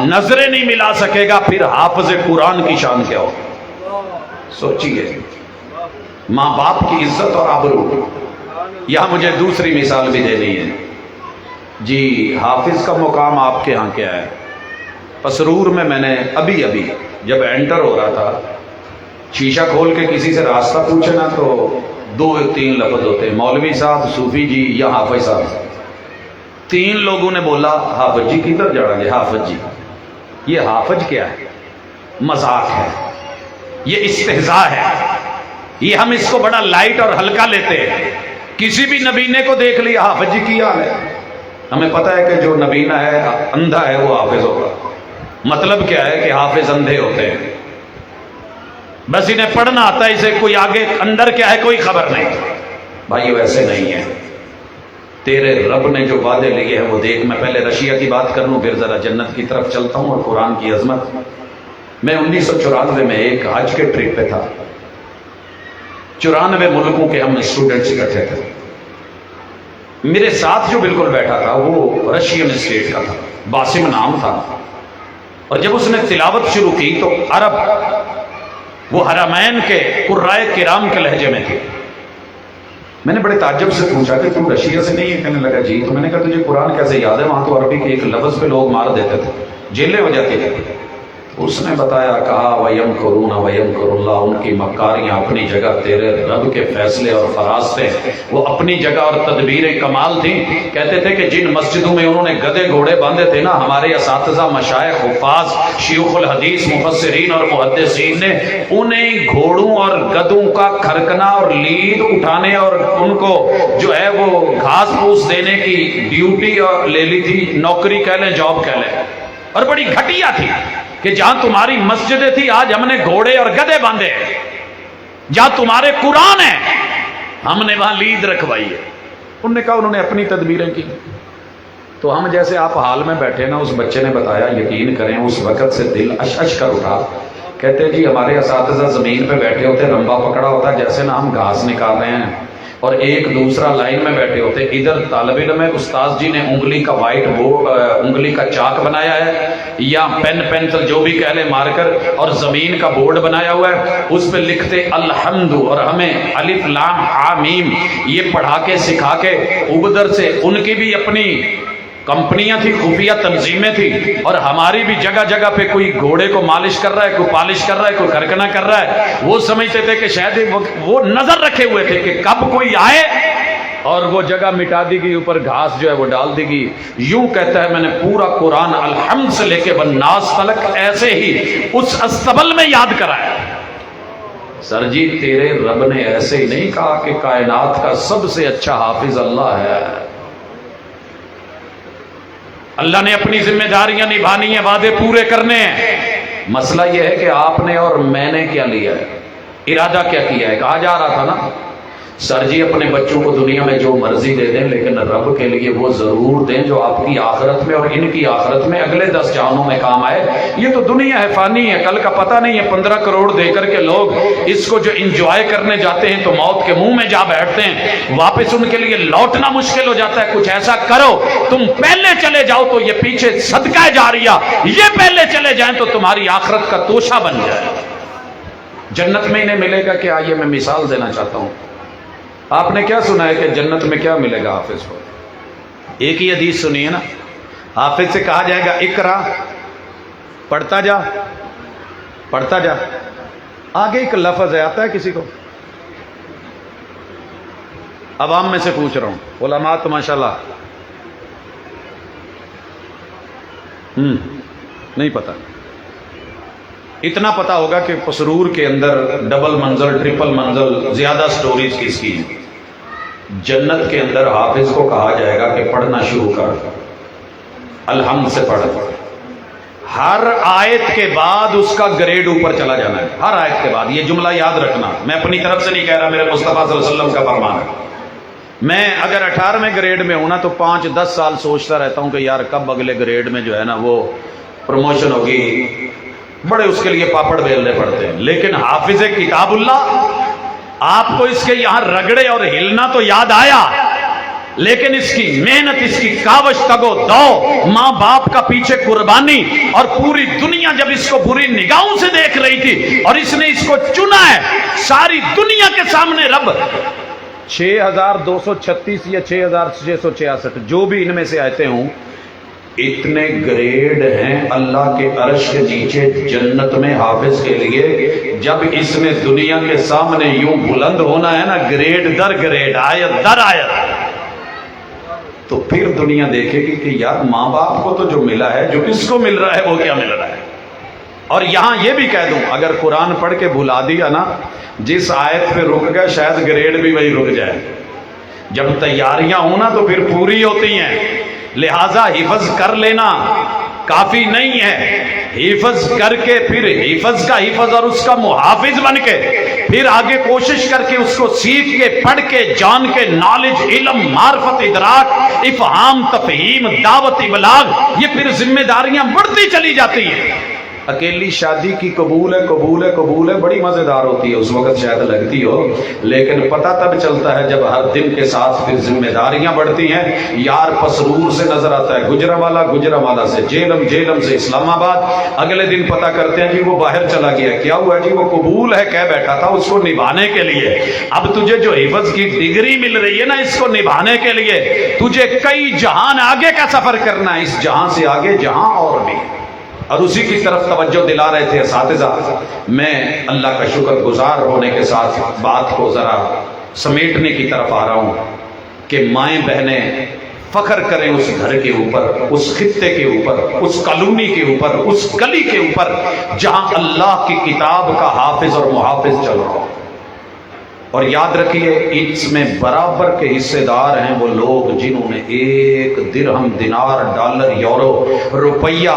نظریں نہیں ملا سکے گا. پھر حافظ قرآن کی شان کیا ہوگی؟ سوچیے. ماں باپ کی عزت اور آبرو. یہاں مجھے دوسری مثال بھی دینی ہے. جی حافظ کا مقام آپ کے ہاں کیا ہے؟ پسرور میں میں نے ابھی جب انٹر ہو رہا تھا، شیشہ کھول کے کسی سے راستہ پوچھے نا تو 2-3 لفظ ہوتے ہیں، مولوی صاحب، صوفی جی یا حافظ صاحب. 3 لوگوں نے بولا حافظ جی کدھر جڑا گے؟ حافظ جی. یہ حافظ کیا ہے؟ مذاق ہے، یہ استہزاء ہے، یہ ہم اس کو بڑا لائٹ اور ہلکا لیتے ہیں. کسی بھی نبینے کو دیکھ لیا حافظ جی کی حال ہے. ہمیں پتہ ہے کہ جو نبینہ ہے اندھا ہے وہ حافظ ہوگا. مطلب کیا ہے کہ حافظ اندھے ہوتے ہیں، بس انہیں پڑھنا آتا ہے، اسے کوئی آگے اندر کیا ہے کوئی خبر نہیں. بھائی ویسے نہیں ہے. تیرے رب نے جو وعدے لیے ہیں وہ دیکھ. میں پہلے رشیا کی بات کر لوں، پھر ذرا جنت کی طرف چلتا ہوں اور قرآن کی عظمت. میں 1994 میں ایک حج کے ٹرپ پہ تھا. 94 ملکوں کے ہم اسٹوڈنٹس اکٹھے تھے. میرے ساتھ جو بالکل بیٹھا تھا وہ رشین اسٹیٹ کا تھا، باسم نام تھا. اور جب اس نے تلاوت شروع کی تو عرب، وہ حرمین کے قرائے کرام کے لہجے میں تھے. میں نے بڑے تعجب سے پوچھا کہ تم رشیا سے نہیں ہے؟ کہنے لگا جی. تو میں نے کہا تجھے قرآن کیسے یاد ہے؟ وہاں تو عربی کے ایک لفظ پہ لوگ مار دیتے تھے، جیلیں ہو جاتی تھیں. اس نے بتایا، کہا وَيَمْكُرُونَ وَيَمْكُرُ اللَّهُ. ان کی مکاریاں اپنی جگہ، تیرے رب کے فیصلے اور فراستے وہ اپنی جگہ اور تدبیر کمال تھیں. کہتے تھے کہ جن مسجدوں میں انہوں نے گدے گھوڑے باندھے تھے نا، ہمارے اساتذہ، مشائخ، حفاظ، شیوخ الحدیث، مفسرین اور محدثین نے انہیں گھوڑوں اور گدوں کا کھرکنا اور لید اٹھانے اور ان کو جو ہے وہ گھاس پھوس دینے کی ڈیوٹی اور لے لی تھی. نوکری کہہ لیں، جاب کہہ لیں. اور بڑی گھٹیا تھی کہ جہاں تمہاری مسجدیں تھی آج ہم نے گھوڑے اور گدے باندھے، جہاں تمہارے قرآن ہیں ہم نے وہاں لید رکھوائی ہے. انہوں نے کہا انہوں نے اپنی تدبیریں کی. تو ہم جیسے آپ حال میں بیٹھے نا، اس بچے نے بتایا، یقین کریں اس وقت سے دل اش اش کر اٹھا. کہتے جی ہمارے اساتذہ زمین پہ بیٹھے ہوتے، رمبا پکڑا ہوتا جیسے نا ہم گھاس نکال رہے ہیں، اور ایک دوسرا لائن میں بیٹھے ہوتے. ادھر طالب علم ہے، استاذ جی نے انگلی کا وائٹ بورڈ، انگلی کا چاک بنایا ہے یا پین پینسل جو بھی کہہ لیں مارکر، اور زمین کا بورڈ بنایا ہوا ہے، اس پہ لکھتے الحمد، اور ہمیں الف لام ہا میم یہ پڑھا کے سکھا کے. ادھر سے ان کی بھی اپنی کمپنیاں تھی، خفیہ تنظیمیں تھی، اور ہماری بھی جگہ جگہ پہ کوئی گھوڑے کو مالش کر رہا ہے، کوئی پالش کر رہا ہے، کوئی کھرکنا کر رہا ہے. وہ سمجھتے تھے کہ شاید وہ نظر رکھے ہوئے تھے کہ کب کوئی آئے اور وہ جگہ مٹا دی گئی، اوپر گھاس جو ہے وہ ڈال دی گئی. یوں کہتا ہے میں نے پورا قرآن الحمد سے لے کے والناس تلک ایسے ہی اس استبل میں یاد کرایا. سر جی تیرے رب نے ایسے ہی نہیں کہا کہ کائنات کا سب سے اچھا حافظ اللہ ہے. اللہ نے اپنی ذمہ داریاں نبھانی ہیں، وعدے پورے کرنے ہیں. مسئلہ یہ ہے کہ آپ نے اور میں نے کیا لیا ہے، ارادہ کیا کیا ہے. کہا جا رہا تھا نا سر جی اپنے بچوں کو دنیا میں جو مرضی دے دیں لیکن رب کے لیے وہ ضرور دیں جو آپ کی آخرت میں اور ان کی آخرت میں اگلے 10 جہانوں میں کام آئے. یہ تو دنیا ہے، فانی ہے، کل کا پتہ نہیں ہے. 15 کروڑ دے کر کے لوگ اس کو جو انجوائے کرنے جاتے ہیں تو موت کے منہ میں جا بیٹھتے ہیں، واپس ان کے لیے لوٹنا مشکل ہو جاتا ہے. کچھ ایسا کرو تم پہلے چلے جاؤ تو یہ پیچھے صدقہ جاریہ، یہ پہلے چلے جائیں تو تمہاری آخرت کا توشہ بن جائے. جنت میں انہیں ملے گا کہ آئیے میں مثال دینا چاہتا ہوں. آپ نے کیا سنا ہے کہ جنت میں کیا ملے گا حافظ کو؟ ایک ہی حدیث سنی ہے نا. حافظ سے کہا جائے گا اقرا، پڑھتا جا پڑھتا جا. آگے ایک لفظ ہے، آتا ہے کسی کو؟ عوام میں سے پوچھ رہا ہوں، علماء تو ماشاءاللہ نہیں پتا. اتنا پتا ہوگا کہ پسرور کے اندر ڈبل منزل، ٹرپل منزل، زیادہ سٹوریز کس کی ہیں. جنت کے اندر حافظ کو کہا جائے گا کہ پڑھنا شروع کر، الحمد سے پڑھ. ہر آیت کے بعد اس کا گریڈ اوپر چلا جانا ہے. ہر آیت کے بعد یہ جملہ یاد رکھنا، میں اپنی طرف سے نہیں کہہ رہا، میرے مصطفیٰ صلی اللہ علیہ وسلم کا فرمان ہے. میں اگر 18ویں گریڈ میں ہوں نا تو 5-10 سال سوچتا رہتا ہوں کہ یار کب اگلے گریڈ میں جو ہے نا وہ پروموشن ہوگی. بڑے اس کے لیے پاپڑ بیلنے پڑتے ہیں. لیکن حافظ کتاب اللہ، آپ کو اس کے یہاں رگڑے اور ہلنا تو یاد آیا، لیکن اس کی محنت، اس کی کاوش، تگو دو، ماں باپ کا پیچھے قربانی، اور پوری دنیا جب اس کو بری نگاہوں سے دیکھ رہی تھی اور اس نے اس کو چنا ہے، ساری دنیا کے سامنے رب 6236 یا 6666 جو بھی ان میں سے آتے ہوں، اتنے گریڈ ہیں اللہ کے عرش کے نیچے جنت میں حافظ کے لیے. جب اس نے دنیا کے سامنے یوں بلند ہونا ہے نا، گریڈ در گریڈ، آیت در آیت، تو پھر دنیا دیکھے گی کہ یار ماں باپ کو تو جو ملا ہے، جو اس کو مل رہا ہے وہ کیا مل رہا ہے. اور یہاں یہ بھی کہہ دوں، اگر قرآن پڑھ کے بھلا دیا نا، جس آیت پہ رک گئے شاید گریڈ بھی وہی رک جائے. جب تیاریاں ہوں نا تو پھر پوری ہوتی ہیں. لہذا حفظ کر لینا کافی نہیں ہے، حفظ کر کے پھر حفظ کا حفظ اور اس کا محافظ بن کے پھر آگے کوشش کر کے اس کو سیکھ کے، پڑھ کے، جان کے، نالج، علم، معرفت، ادراک، افہام، تفہیم، دعوت، ابلاغ، یہ پھر ذمہ داریاں بڑھتی چلی جاتی ہیں. اکیلی شادی کی قبول ہے قبول ہے قبول ہے، بڑی مزیدار ہوتی ہے، اس وقت شاید لگتی ہو، لیکن پتہ تب چلتا ہے جب ہر دن کے ساتھ پھر ذمہ داریاں بڑھتی ہیں. یار پسرور سے نظر آتا ہے گجرانوالہ، گجرانوالہ سے جیلم، جیلم سے اسلام آباد، اگلے دن پتہ کرتے ہیں جی وہ باہر چلا گیا. کیا ہوا جی؟ وہ قبول ہے کہہ بیٹھا تھا، اس کو نبھانے کے لیے. اب تجھے جو حفظ کی ڈگری مل رہی ہے نا، اس کو نبھانے کے لیے تجھے کئی جہان آگے کا سفر کرنا ہے، اس جہاں سے آگے جہاں اور بھی. اور اسی کی طرف توجہ دلا رہے تھے اساتذہ. میں اللہ کا شکر گزار ہونے کے ساتھ بات کو ذرا سمیٹنے کی طرف آ رہا ہوں کہ مائیں بہنیں فخر کریں اس گھر کے اوپر، اس خطے کے اوپر، اس کالونی کے اوپر، اس گلی کے اوپر جہاں اللہ کی کتاب کا حافظ اور محافظ چل رہا ہو. اور یاد رکھیے اس میں برابر کے حصے دار ہیں وہ لوگ جنہوں نے 1 درہم، دینار، ڈالر، یورو، روپیہ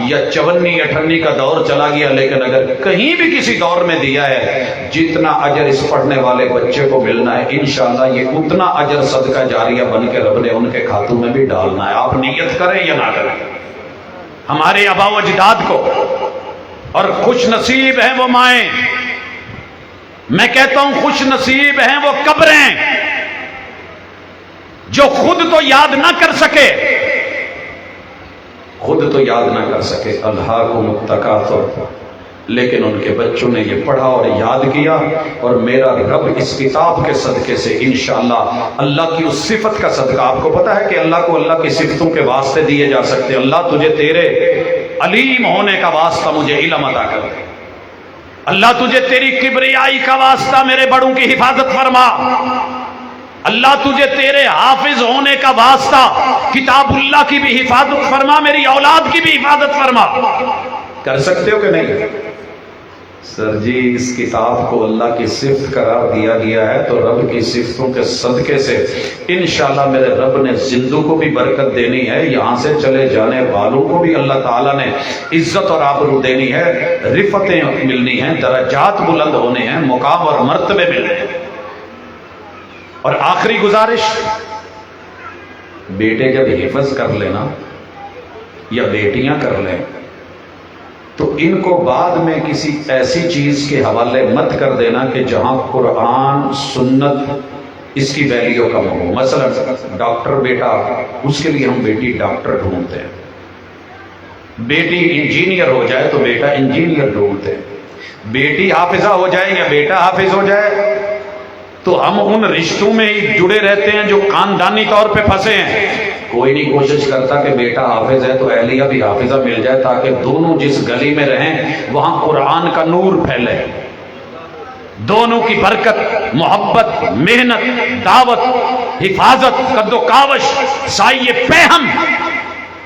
یا 54-58 کا دور چلا گیا، لیکن اگر کہیں بھی کسی دور میں دیا ہے، جتنا اجر اس پڑھنے والے بچے کو ملنا ہے انشاءاللہ یہ اتنا اجر صدقہ جاریہ بن کے رب نے ان کے کھاتوں میں بھی ڈالنا ہے. آپ نیت کریں یا نہ کریں. ہمارے آبا و اجداد کو، اور خوش نصیب ہیں وہ مائیں، میں کہتا ہوں خوش نصیب ہیں وہ قبریں جو خود تو یاد نہ کر سکے، خود تو یاد نہ کر سکے. الہاکم التکاثر، لیکن ان کے بچوں نے یہ پڑھا اور یاد کیا، اور میرا رب اس کتاب کے صدقے سے انشاءاللہ اللہ کی اس صفت کا صدقہ. آپ کو پتا ہے کہ اللہ کو اللہ کی صفتوں کے واسطے دیے جا سکتے. اللہ تجھے تیرے علیم ہونے کا واسطہ مجھے علم عطا کر دے. اللہ تجھے تیری کبریائی کا واسطہ میرے بڑوں کی حفاظت فرما. اللہ تجھے تیرے حافظ ہونے کا واسطہ کتاب اللہ کی بھی حفاظت فرما، میری اولاد کی بھی حفاظت فرما. کر سکتے ہو کہ نہیں؟ سر جی اس کتاب کو اللہ کی صفت قرار دیا گیا ہے تو رب کی صفتوں کے صدقے سے انشاءاللہ میرے رب نے زندوں کو بھی برکت دینی ہے، یہاں سے چلے جانے والوں کو بھی اللہ تعالیٰ نے عزت اور آبرو دینی ہے، رفعتیں ملنی ہیں، درجات بلند ہونے ہیں، مقام اور مرتبے ملنے ہیں. اور آخری گزارش، بیٹے جب حفظ کر لینا یا بیٹیاں کر لیں تو ان کو بعد میں کسی ایسی چیز کے حوالے مت کر دینا کہ جہاں قرآن سنت اس کی ویلیو کم ہو۔ مثلا ڈاکٹر بیٹا، اس کے لیے ہم بیٹی ڈاکٹر ڈھونڈتے ہیں، بیٹی انجینئر ہو جائے تو بیٹا انجینئر ڈھونڈتے ہیں، بیٹی حافظہ ہو جائے یا بیٹا حافظ ہو جائے تو ہم ان رشتوں میں ہی جڑے رہتے ہیں جو خاندانی طور پہ پھنسے ہیں۔ کوئی نہیں کوشش کرتا کہ بیٹا حافظ ہے تو اہلیہ بھی حافظہ مل جائے تاکہ دونوں جس گلی میں رہیں وہاں قرآن کا نور پھیلے، دونوں کی برکت، محبت، محنت، دعوت، حفاظت، قد و کاوش، سائے پہم،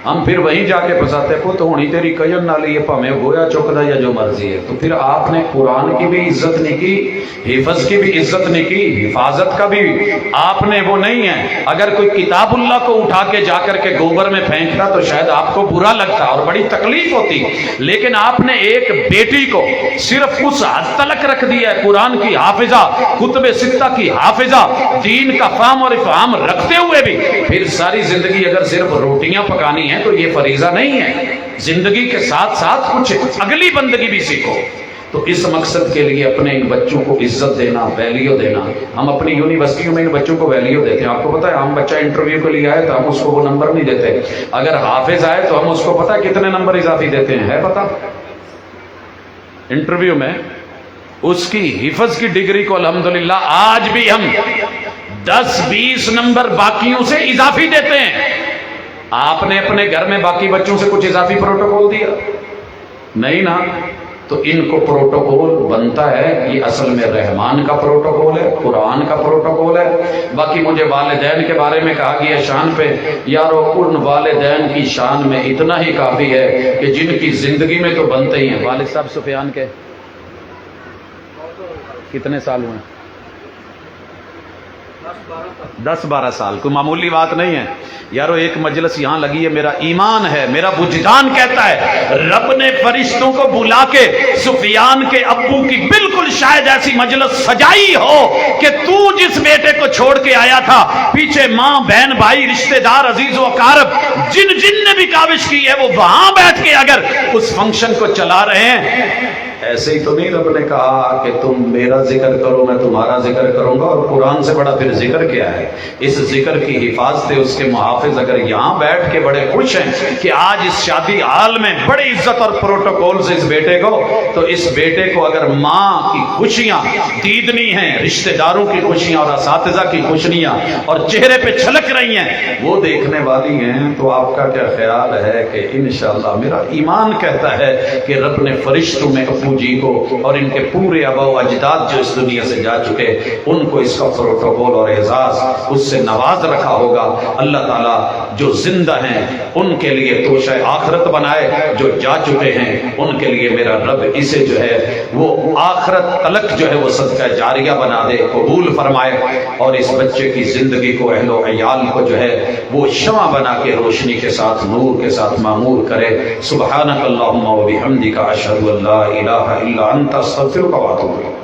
ہم پھر وہیں جا کے پھنساتے کو تو ہونی تیری کجن نہ لیے پامے گویا چکدا یا جو مرضی ہے۔ تو پھر آپ نے قرآن کی بھی عزت نہیں کی، حفظ کی بھی عزت نہیں کی، حفاظت کا بھی آپ نے وہ نہیں ہے۔ اگر کوئی کتاب اللہ کو اٹھا کے جا کر کے گوبر میں پھینکتا تو شاید آپ کو برا لگتا اور بڑی تکلیف ہوتی، لیکن آپ نے ایک بیٹی کو صرف اس حد تلک رکھ دیا ہے، قرآن کی حافظہ، کتب ستہ کی حافظہ، دین کا فہم اور افہام رکھتے ہوئے بھی پھر ساری زندگی اگر صرف روٹیاں پکانی ہیں تو یہ فریضہ نہیں ہے، زندگی کے ساتھ ساتھ کچھ اگلی بندگی بھی سیکھو۔ تو اس مقصد کے لیے اپنے ان بچوں کو عزت دینا، ویلیو دینا۔ ہم اپنی یونیورسٹیوں میں ان بچوں کو ویلیو دیتے ہیں۔ آپ کو پتا ہے ہم بچہ انٹرویو کے لیے آئے تو ہم اس کو وہ نمبر نہیں دیتے، اگر حافظ آئے تو ہم اس کو پتا کتنے نمبر اضافی دیتے ہیں، ہے پتا؟ انٹرویو میں اس کی حفظ کی ڈگری کو الحمدللہ آج بھی ہم 10-20 نمبر باقیوں سے اضافی دیتے ہیں۔ آپ نے اپنے گھر میں باقی بچوں سے کچھ اضافی پروٹوکول دیا؟ نہیں نا۔ تو ان کو پروٹوکول بنتا ہے، یہ اصل میں رحمان کا پروٹوکول ہے، قرآن کا پروٹوکول ہے۔ باقی مجھے والدین کے بارے میں کہا گیا شان پہ، یارو ان والدین کی شان میں اتنا ہی کافی ہے کہ جن کی زندگی میں تو بنتے ہی ہیں۔ والد صاحب سفیان کے کتنے سال ہوئے؟ 10-12 سال، کوئی معمولی بات نہیں ہے یارو۔ ایک مجلس یہاں لگی ہے، میرا ایمان ہے، میرا وجدان کہتا ہے رب نے فرشتوں کو بلا کے سفیان کے ابو کی بالکل شاید ایسی مجلس سجائی ہو کہ تو جس بیٹے کو چھوڑ کے آیا تھا پیچھے ماں، بہن، بھائی، رشتہ دار، عزیز و اقارب جن نے بھی کاوش کی ہے وہ وہاں بیٹھ کے اگر اس فنکشن کو چلا رہے ہیں۔ ایسے ہی تو نہیں رب نے کہا کہ تم میرا ذکر کرو میں تمہارا ذکر کروں گا، اور قرآن سے بڑا پھر ذکر کیا ہے؟ اس ذکر کی حفاظت، اس کے محافظ اگر یہاں بیٹھ کے بڑے خوش ہیں کہ آج اس شادی حال میں بڑی عزت اور پروٹوکول سے اس بیٹے کو، تو اس بیٹے کو اگر ماں کی خوشیاں دیدنی ہیں، رشتہ داروں کی خوشیاں اور اساتذہ کی خوشیاں اور چہرے پہ چھلک رہی ہیں وہ دیکھنے والی ہیں، تو آپ کا کیا خیال ہے کہ انشاءاللہ میرا ایمان کہتا ہے کہ رب نے فرشتوں میں ابو جی کو اور ان کے پورے آبا و اجداد جو اس دنیا سے جا چکے ان کو اس کا پروٹوکول اور اعزاز اس سے نواز رکھا ہوگا۔ اللہ تعالیٰ جو زندہ ہیں ان کے لیے توشہ آخرت بنائے، جو جا چکے ہیں ان کے لیے میرا رب اسے جو ہے وہ آخرت تلک جو ہے وہ صدقہ جاریہ بنا دے، قبول فرمائے، اور اس بچے کی زندگی کو، اہل و عیال کو جو ہے وہ شمع بنا کے روشنی کے ساتھ، نور کے ساتھ معمور کرے۔ سبحانک اللہم و بحمدک، اشہد ان لا الہ الا انت، استغفرک و اتوب الیک۔